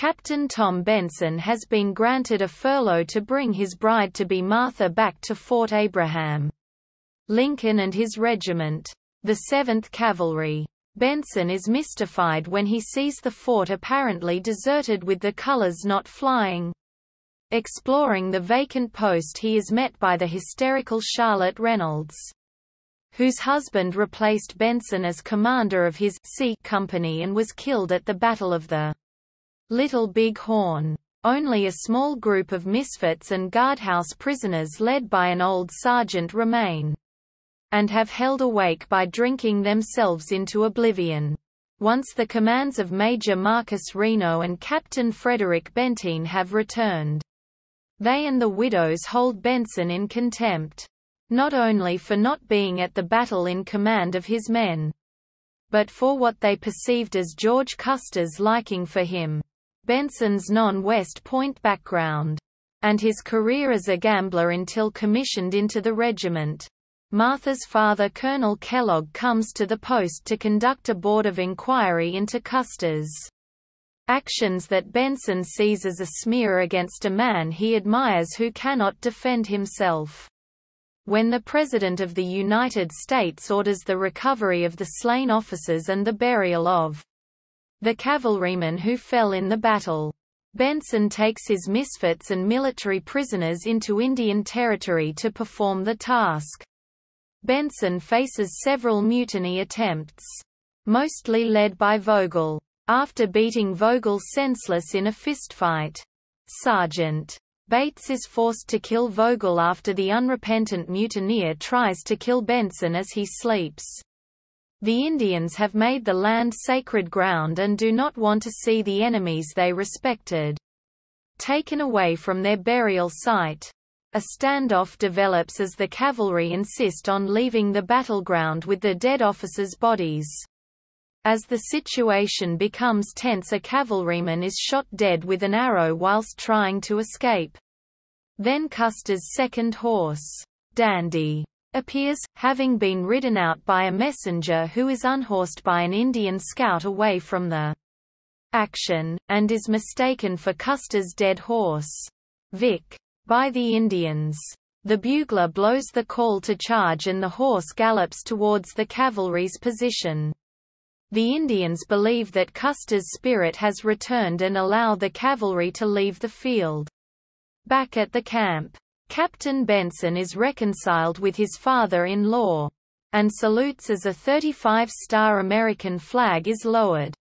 Captain Tom Benson has been granted a furlough to bring his bride-to-be Martha back to Fort Abraham Lincoln and his regiment, the 7th Cavalry. Benson is mystified when he sees the fort apparently deserted with the colors not flying. Exploring the vacant post, he is met by the hysterical Charlotte Reynolds, whose husband replaced Benson as commander of his C Company and was killed at the Battle of the Little Big Horn. Only a small group of misfits and guardhouse prisoners led by an old sergeant remain, and have held awake by drinking themselves into oblivion. Once the commands of Major Marcus Reno and Captain Frederick Benteen have returned, they and the widows hold Benson in contempt, not only for not being at the battle in command of his men, but for what they perceived as George Custer's liking for him, Benson's non-West Point background, and his career as a gambler until commissioned into the regiment. Martha's father, Colonel Kellogg, comes to the post to conduct a board of inquiry into Custer's actions that Benson sees as a smear against a man he admires who cannot defend himself. When the President of the United States orders the recovery of the slain officers and the burial of the cavalrymen who fell in the battle, Benson takes his misfits and military prisoners into Indian Territory to perform the task. Benson faces several mutiny attempts, mostly led by Vogel. After beating Vogel senseless in a fistfight, Sergeant Bates is forced to kill Vogel after the unrepentant mutineer tries to kill Benson as he sleeps. The Indians have made the land sacred ground and do not want to see the enemies they respected taken away from their burial site. A standoff develops as the cavalry insist on leaving the battleground with the dead officers' bodies. As the situation becomes tense, a cavalryman is shot dead with an arrow whilst trying to escape. Then Custer's second horse, Dandy, appears, having been ridden out by a messenger who is unhorsed by an Indian scout away from the action, and is mistaken for Custer's dead horse, Vic, by the Indians. The bugler blows the call to charge and the horse gallops towards the cavalry's position. The Indians believe that Custer's spirit has returned and allow the cavalry to leave the field. Back at the camp, Captain Benson is reconciled with his father-in-law, and salutes as a 35-star American flag is lowered.